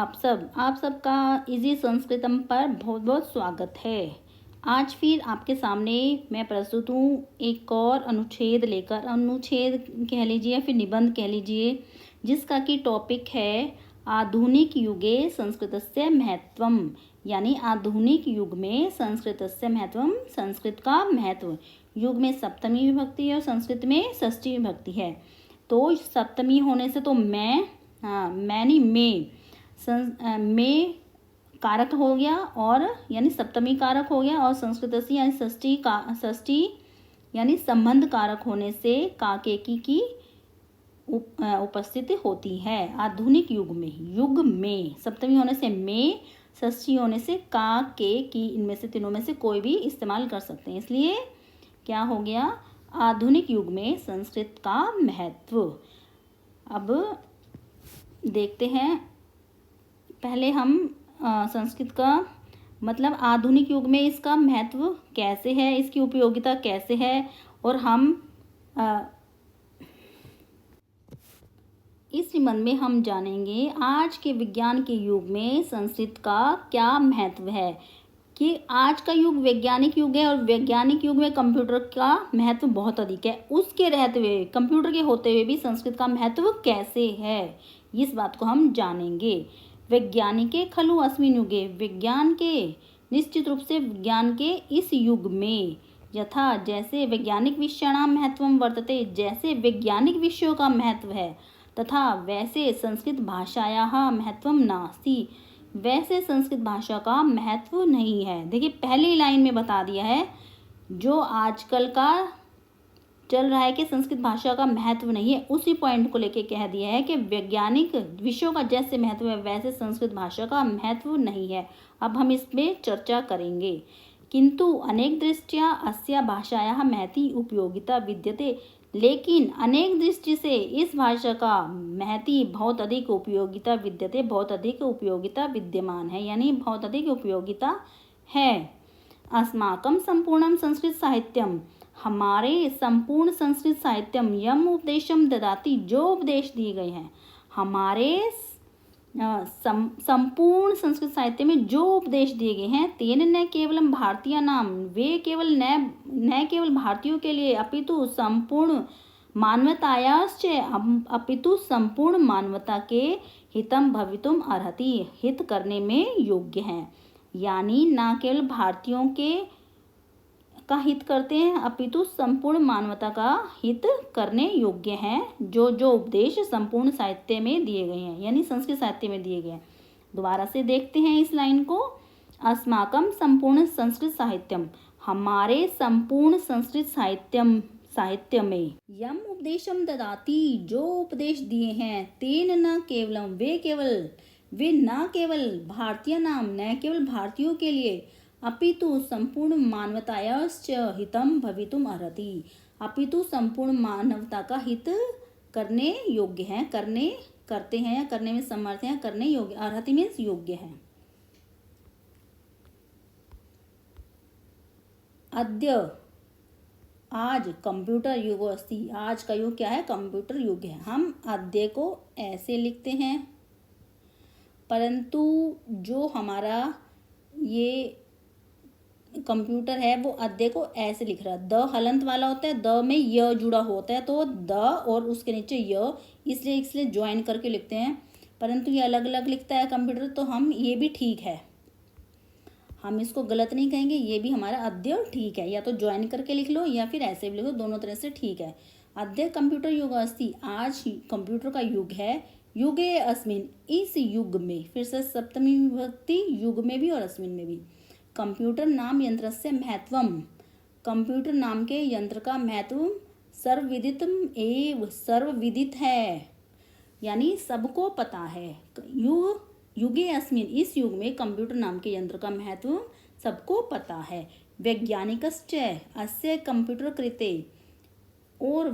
आप सबका इजी संस्कृतम पर बहुत बहुत स्वागत है। आज फिर आपके सामने मैं प्रस्तुत हूँ एक और अनुच्छेद कह लीजिए या फिर निबंध कह लीजिए, जिसका कि टॉपिक है आधुनिक युगे संस्कृतस्य महत्वम। यानी आधुनिक युग में संस्कृतस्य महत्वम, संस्कृत का महत्व। युग में सप्तमी विभक्ति है और संस्कृत में षष्ठी विभक्ति है। तो सप्तमी होने से तो में कारक हो गया और यानी सप्तमी कारक हो गया, और संस्कृत यानी षष्ठी यानी संबंध कारक होने से काके की उपस्थिति होती है। आधुनिक युग में सप्तमी होने से में, षष्ठी होने से का के की, इनमें से तीनों में से कोई भी इस्तेमाल कर सकते हैं। इसलिए क्या हो गया, आधुनिक युग में संस्कृत का महत्व। अब देखते हैं, पहले हम संस्कृत का मतलब आधुनिक युग में इसका महत्व कैसे है, इसकी उपयोगिता कैसे है, और हम इस निबंध में हम जानेंगे आज के विज्ञान के युग में संस्कृत का क्या महत्व है। कि आज का युग वैज्ञानिक युग है और वैज्ञानिक युग में कंप्यूटर का महत्व बहुत अधिक है। उसके रहते हुए, कंप्यूटर के होते हुए भी संस्कृत का महत्व कैसे है, इस बात को हम जानेंगे। वैज्ञानिके खलु अस्मिन् युगे, विज्ञान के निश्चित रूप से विज्ञान के इस युग में, यथा जैसे वैज्ञानिक विषयाणां महत्वं वर्तते, जैसे वैज्ञानिक विषयों का महत्व है, तथा वैसे संस्कृत भाषायाः महत्वं नास्ति, वैसे संस्कृत भाषा का महत्व नहीं है। देखिए पहली लाइन में बता दिया है, जो आजकल का चल रहा है कि संस्कृत भाषा का महत्व नहीं है, उसी पॉइंट को लेके कह दिया है कि वैज्ञानिक विषयों का जैसे महत्व है वैसे संस्कृत भाषा का महत्व नहीं है। अब हम इसमें चर्चा करेंगे। किंतु अनेक दृष्टिया अस्या भाषायाः महती उपयोगिता विद्यते, लेकिन अनेक दृष्टि से इस भाषा का महती बहुत अधिक उपयोगिता विद्यते, बहुत अधिक उपयोगिता विद्यमान है, यानी बहुत अधिक उपयोगिता है। अस्माकं संपूर्णं संस्कृत साहित्यम, हमारे संपूर्ण संस्कृत साहित्यम यम उपदेशम ददाति, जो उपदेश दिए गए हैं हमारे संपूर्ण संस्कृत साहित्य में जो उपदेश दिए गए हैं, तेन न केवलम भारतीय नाम, वे केवल न केवल भारतीयों के लिए, अपितु संपूर्ण मानवतायाश्च, अपितु संपूर्ण मानवता के हितम भवितुम अर्हति, हित करने में योग्य हैं। यानी ना केवल भारतीयों के का हित करते हैं, अपितु संपूर्ण मानवता का हित करने योग्य हैं, जो जो उपदेश संपूर्ण साहित्य में दिए गए हैं, यानी संस्कृत साहित्य में दिए गए हैं। दोबारा से देखते हैं इस लाइन को। अस्माकं संपूर्ण संस्कृत साहित्यम, हमारे संपूर्ण संस्कृत साहित्य में यम उपदेशम ददाति, जो उपदेश दिए हैं, तेन न केवलम, वे न केवल भारतीय नाम, न केवल भारतीयों के लिए, अपितु संपूर्ण मानवतायाश्च हितम भवितुम अर्हति, अपितु संपूर्ण मानवता का हित करने योग्य हैं, करते हैं या करने में समर्थ हैं, करने योग्य, अर्हति मीन्स योग्य हैं। अद्य, आज कंप्यूटर युग अस्ति, आज का युग क्या है, कंप्यूटर युग है। हम अद्य को ऐसे लिखते हैं, परंतु जो हमारा ये कंप्यूटर है वो अद्य को ऐसे लिख रहा है। द हलंत वाला होता है, द में य जुड़ा होता है, तो द और उसके नीचे य, इसलिए ज्वाइन करके लिखते हैं। परंतु ये अलग अलग लिखता है कंप्यूटर, तो हम ये भी ठीक है, हम इसको गलत नहीं कहेंगे, ये भी हमारा अद्य ठीक है। या तो ज्वाइन करके लिख लो या फिर ऐसे भी लिखो, दोनों तरह से ठीक है। अद्य कंप्यूटर युग अस्ति, आज कंप्यूटर का युग है। युगे अस्मिन, इस युग में, फिर से सप्तमी विभक्ति, युग में भी और अस्मिन में भी। कंप्यूटर नाम यंत्रस्य महत्वम, कंप्यूटर नाम के यंत्र का महत्व सर्वविदितम एव, सर्वविदित है, यानी सबको पता है। युगे अस्मिन, इस युग में कंप्यूटर नाम के यंत्र का महत्व सबको पता है। वैज्ञानिकश्च अस्य कंप्यूटर कृते, और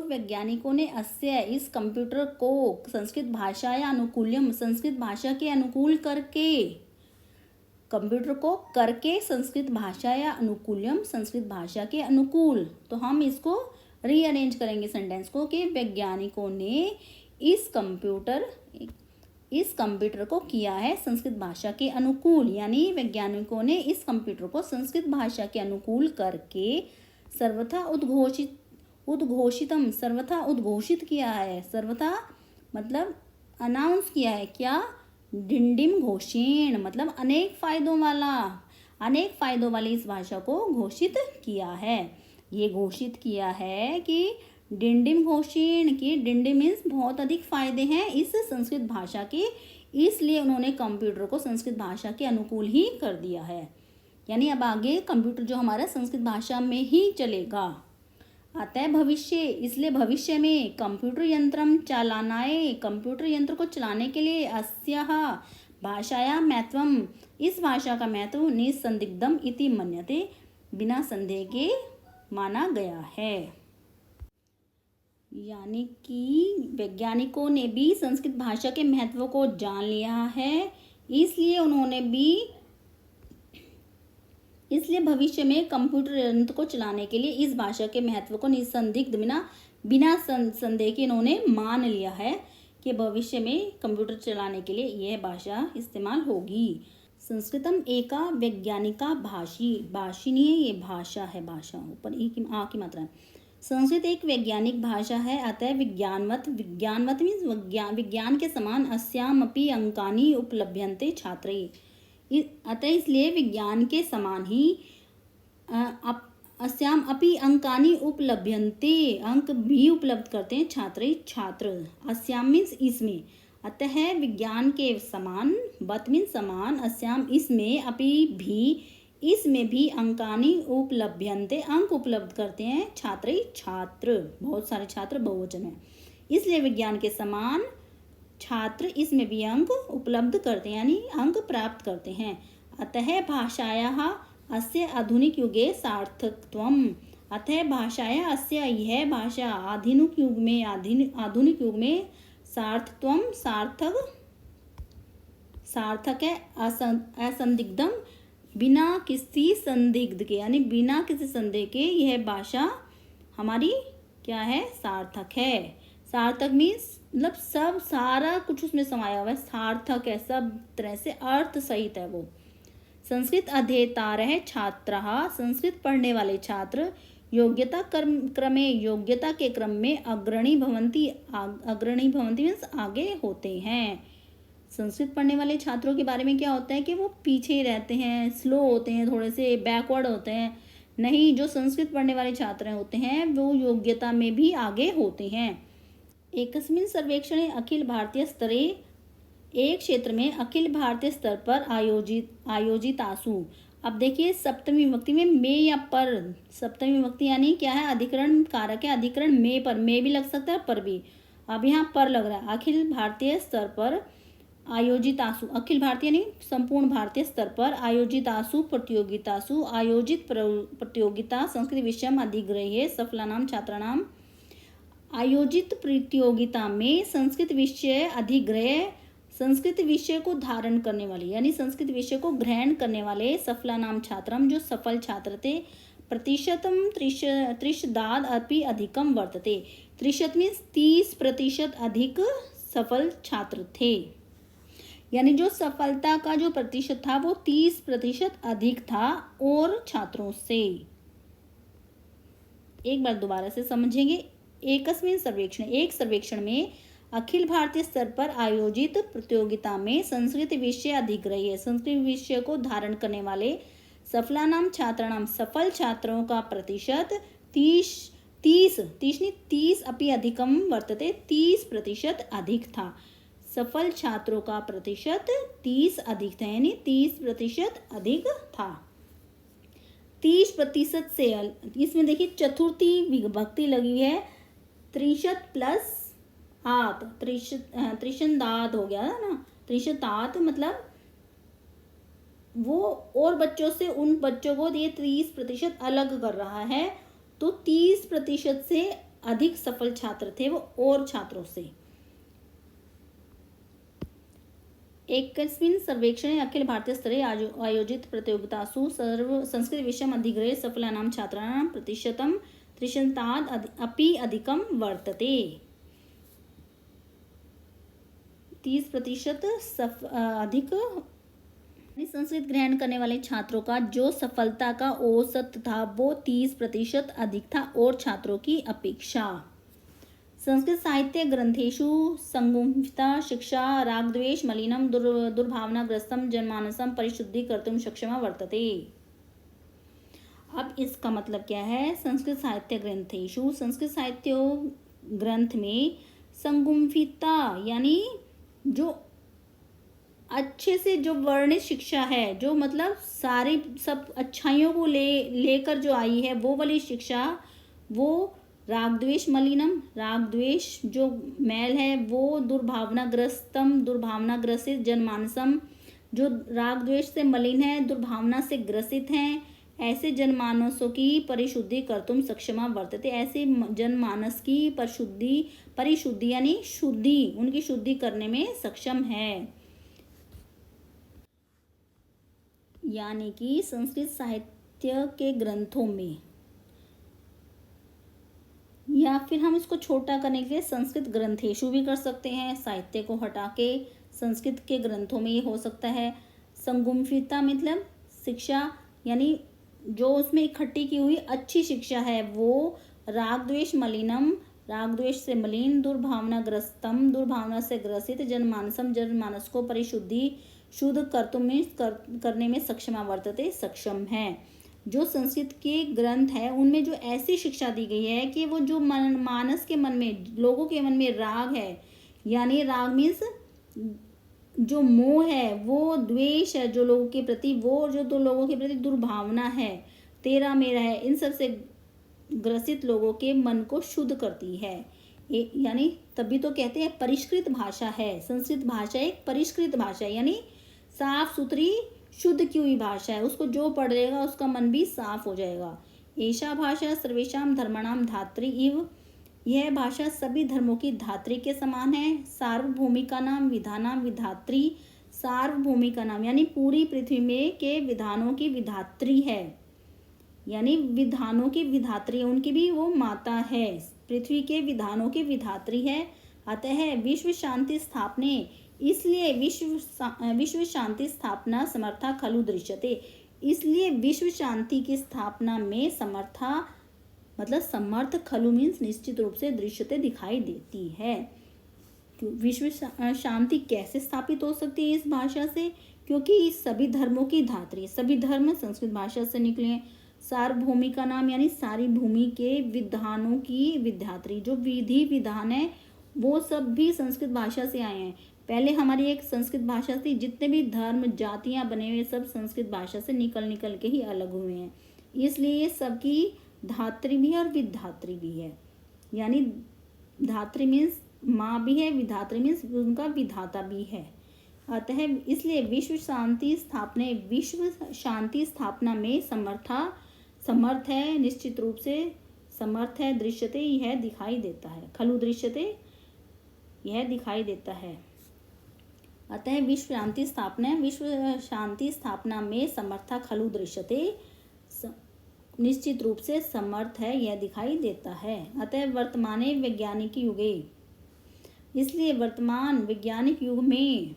वैज्ञानिकों ने अस्य, इस कंप्यूटर को, संस्कृत भाषा या अनुकूल्यम, संस्कृत भाषा के अनुकूल करके, कंप्यूटर को करके संस्कृत भाषा या अनुकूल्यम, संस्कृत भाषा के अनुकूल, तो हम इसको रीअरेंज करेंगे सेंटेंस को कि वैज्ञानिकों ने इस कंप्यूटर को किया है संस्कृत भाषा के अनुकूल, यानी वैज्ञानिकों ने इस कंप्यूटर को संस्कृत भाषा के अनुकूल करके सर्वथा उद्घोषित किया है। सर्वथा मतलब अनाउंस किया है। क्या? डिंडिम घोषेण मतलब अनेक फायदों वाली इस भाषा को घोषित किया है। ये घोषित किया है कि डिंडिम घोषेण की डिंडिम मीन्स बहुत अधिक फायदे हैं इस संस्कृत भाषा के, इसलिए उन्होंने कंप्यूटर को संस्कृत भाषा के अनुकूल ही कर दिया है। यानी अब आगे कंप्यूटर जो हमारा संस्कृत भाषा में ही चलेगा। अतः भविष्य, इसलिए भविष्य में कंप्यूटर यंत्र को चलाने के लिए अस्याः भाषायाः महत्वम्, इस भाषा का महत्व निसंदिग्धम इति मन्यते, बिना संदेह के माना गया है। यानी कि वैज्ञानिकों ने भी संस्कृत भाषा के महत्व को जान लिया है, इसलिए भविष्य में कंप्यूटर यंत्र को चलाने के लिए इस भाषा के महत्व को निसंदिग्ध बिना संदेह के इन्होंने मान लिया है कि भविष्य में कंप्यूटर चलाने के लिए यह भाषा इस्तेमाल होगी। संस्कृतम एका वैज्ञानिका भाषिनी है, ये भाषा है, भाषा ऊपर आ की मात्रा है। संस्कृत एक वैज्ञानिक भाषा है, अतः विज्ञानवत मीन्स विज्ञान के समान अस्यामपि अंकानि उपलभ्यन्ते छात्रैः, अतः इसलिए विज्ञान के समान ही अस्याम अपि अंकानि उपलभ्यन्ते, अंक भी उपलब्ध करते हैं छात्र। अस्याम मीन्स इसमें, अतः विज्ञान के समान, बत मीन्स समान, अस्याम इसमें, अपि भी इसमें भी अंकानि उपलभ्यन्ते अंक उपलब्ध करते हैं छात्र, बहुत सारे छात्र बहुवचन है, इसलिए विज्ञान के समान छात्र इसमें भी अंक उपलब्ध करते हैं, यानी अंक प्राप्त करते हैं। अतः भाषायाः अस्य आधुनिक युगे सार्थकत्वम्, अतः भाषायाः अस्य यह भाषा आधुनिक युग में सार्थक है, असंदिग्धम बिना किसी संदिग्ध के, यानी बिना किसी संदेह के यह भाषा हमारी क्या है? सार्थक है। सार्थक मीन्स मतलब सब सारा कुछ उसमें समाया हुआ है, सार्थक है, सब तरह से अर्थ सहित है वो। संस्कृत अध्येतारः छात्राः, संस्कृत पढ़ने वाले छात्र योग्यता के क्रम में अग्रणी भवन्ति मीन्स आगे होते हैं। संस्कृत पढ़ने वाले छात्रों के बारे में क्या होता है कि वो पीछे ही रहते हैं, स्लो होते हैं, थोड़े से बैकवर्ड होते हैं। नहीं, जो संस्कृत पढ़ने वाले छात्र होते हैं वो योग्यता में भी आगे होते हैं। एकस्मिन् सर्वेक्षणे अखिल भारतीय स्तरे, एक क्षेत्र में अखिल भारतीय स्तर पर आयोजितासु, अब देखिए सप्तमी विभक्ति में में या पर, सप्तमी विभक्ति यानी क्या है? अधिकरण कारक है, अधिकरण में पर, में भी लग सकता है पर भी, अब यहाँ पर लग रहा है। अखिल भारतीय स्तर पर आयोजितासु, अखिल भारतीय यानी संपूर्ण भारतीय स्तर पर आयोजितासु प्रतियोगितासु, आयोजित प्रतियोगिता संस्कृत विषयम अधिग्रह्य सफलानाम छात्राणाम, आयोजित प्रतियोगिता में संस्कृत विषय अधिग्रह, संस्कृत विषय को धारण करने वाले यानी संस्कृत विषय को ग्रहण करने वाले सफलानाम छात्रम जो सफल छात्र थे, प्रतिशतम त्रिशदाद अपि अधिकम वर्तते, त्रिशत मीन्स 30% अधिक सफल छात्र थे, यानी जो सफलता का जो प्रतिशत था वो 30% अधिक था और छात्रों से। एक बार दोबारा से समझेंगे। एकस्मिन् सर्वेक्षण, एक सर्वेक्षण में अखिल भारतीय स्तर पर आयोजित प्रतियोगिता में संस्कृत विषय अधिग्रह्य, संस्कृत विषय को धारण करने वाले सफलानाम छात्राणाम, सफल छात्रों का प्रतिशत 30 अपि अधिकम वर्तते, 30% अधिक था। सफल छात्रों का प्रतिशत 30 अधिक था, यानी 30% अधिक था। 30% से, इसमें देखिए चतुर्थी विभक्ति लगी है, 30 प्लस आत, त्रिशदात हो गया ना, त्रिशदात मतलब वो और बच्चों से, उन बच्चों को ये 30% अलग कर रहा है, तो 30% से अधिक सफल छात्र थे वो और छात्रों से। एकस्मिन् सर्वेक्षणे अखिल भारतीय स्तरे आयोजित प्रतियोगितासु संस्कृत विषयम् अधिग्रह्य सफलानां छात्राणां प्रतिशतं तृषन्ताद् अपि अधिकं वर्तते। 30% अधिक। संस्कृत ग्रहण करने वाले छात्रों का जो सफलता का औसत था वो 30% अधिक था और छात्रों की अपेक्षा। संस्कृत साहित्य ग्रंथेषु संगुम्फिता शिक्षा रागद्वेष मलिनं दुर्भावनाग्रस्तं जनमानसं परिशुद्धीकर्तुं सक्षमा वर्तते। अब इसका मतलब क्या है? संस्कृत साहित्य ग्रंथेषु, संस्कृत साहित्य ग्रंथ में संगुम्फिता यानी जो अच्छे से जो वर्णित शिक्षा है, जो मतलब सारी सब अच्छाइयों को लेकर जो आई है वो वाली शिक्षा, वो रागद्वेष मलिनम, रागद्वेष जो मैल है वो दुर्भावनाग्रसित जनमानसम, जो रागद्वेष से मलिन है, दुर्भावना से ग्रसित हैं, ऐसे जनमानसों की परिशुद्धि कर्तुम सक्षमा वर्तते। ऐसे जनमानस की परिशुद्धि यानी शुद्धि, उनकी शुद्धि करने में सक्षम है। यानी कि संस्कृत साहित्य के ग्रंथों में, या फिर हम इसको छोटा करने के लिए संस्कृत ग्रंथेषु भी कर सकते हैं, साहित्य को हटा के संस्कृत के ग्रंथों में ये हो सकता है। संगुम्फिता मतलब शिक्षा यानी जो उसमें इकट्ठी की हुई अच्छी शिक्षा है वो रागद्वेष मलिनम, रागद्वेष से मलिन, दुर्भावनाग्रस्तम, दुर्भावना से ग्रसित, जनमानसम, जनमानस को शुद्ध करने में सक्षमा वर्तते, सक्षम है। जो संस्कृत के ग्रंथ है उनमें जो ऐसी शिक्षा दी गई है कि वो जो मानस के मन में, लोगों के मन में राग है, यानी राग मीन्स जो मोह है, वो द्वेष है जो लोगों के प्रति, वो जो दो लोगों के प्रति दुर्भावना है, तेरा मेरा है, इन सब से ग्रसित लोगों के मन को शुद्ध करती है। यानी तभी तो कहते हैं परिष्कृत भाषा है। संस्कृत भाषा एक परिष्कृत भाषा है, यानी साफ सुथरी शुद्ध की हुई भाषा है। उसको जो पढ़ लेगा उसका मन भी साफ हो जाएगा। एषा भाषा सर्वेषां धर्माणां धात्री इव, यह भाषा सभी धर्मों की धात्री के समान है। सार्वभौमिका नाम विधानाम विधात्री, सार्वभौमिका नाम यानी पूरी पृथ्वी में के विधानों की विधात्री है, यानी विधानों की विधात्री, उनकी भी वो माता है, पृथ्वी के विधानों की विधात्री है। अतः विश्व शांति स्थापने, इसलिए विश्व शांति स्थापना समर्था खलु दृश्यते, इसलिए विश्व शांति की स्थापना में समर्था मतलब समर्थ, खलु मीन्स निश्चित रूप से, दृश्यते दिखाई देती है। विश्व शांति कैसे स्थापित हो सकती है इस भाषा से? क्योंकि सभी धर्मों की धात्री, सभी धर्म संस्कृत भाषा से निकले हैं। सार्वभौमिका नाम यानी सारी भूमि के विधानों की विधात्री, जो विधि विधान है वो सब भी संस्कृत भाषा से आए हैं। पहले हमारी एक संस्कृत भाषा थी, जितने भी धर्म जातियां बने हुए सब संस्कृत भाषा से निकल के ही अलग हुए हैं, इसलिए ये सबकी धात्री भी है और विधात्री भी है। यानी धात्री मीन्स माँ भी है, विधात्री मीन्स उनका विधाता भी है। अतः इसलिए विश्व शांति स्थापना में समर्थ है, निश्चित रूप से समर्थ है। दृश्यते यह दिखाई देता है, खलु दृश्यते यह दिखाई देता है। अतः विश्व शांति स्थापना में समर्था खलु दृश्यते, निश्चित रूप से समर्थ है, यह दिखाई देता है। अतः वर्तमाने वैज्ञानिक युगे, इसलिए वर्तमान वैज्ञानिक युग में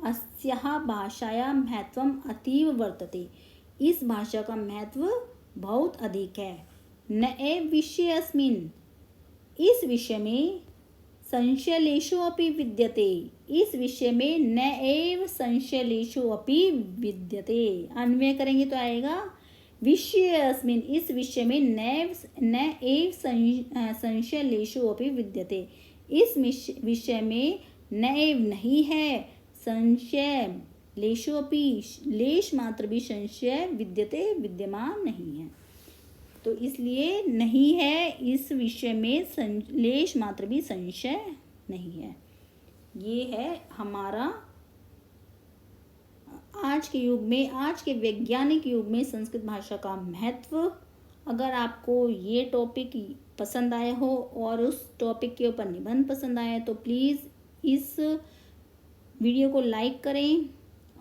अस्याः भाषायाः महत्वम् अतीव वर्तते, इस भाषा का महत्व बहुत अधिक है। न एव विषयेऽस्मिन्, इस विषय में संशयलेशो अपि विद्यते, इस विषय में न एव संशयलेशो अपि विद्यते। अन्वय करेंगे तो आएगा विषयेऽस्मिन्, इस विषय में न एव संशयलेशो अपि विद्यते, इस विषय में न एव नहीं है, संशय लेशोपि लेश मात्र भी संशय विद्यते विद्यमान नहीं है। तो इसलिए नहीं है, इस विषय में लेश मात्र भी संशय नहीं है। ये है हमारा आज के युग में, आज के वैज्ञानिक युग में संस्कृत भाषा का महत्व। अगर आपको ये टॉपिक पसंद आया हो और उस टॉपिक के ऊपर निबंध पसंद आया तो प्लीज़ इस वीडियो को लाइक करें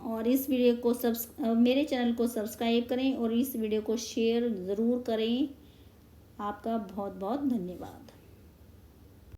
और इस वीडियो को मेरे चैनल को सब्सक्राइब करें और इस वीडियो को शेयर ज़रूर करें। आपका बहुत बहुत धन्यवाद।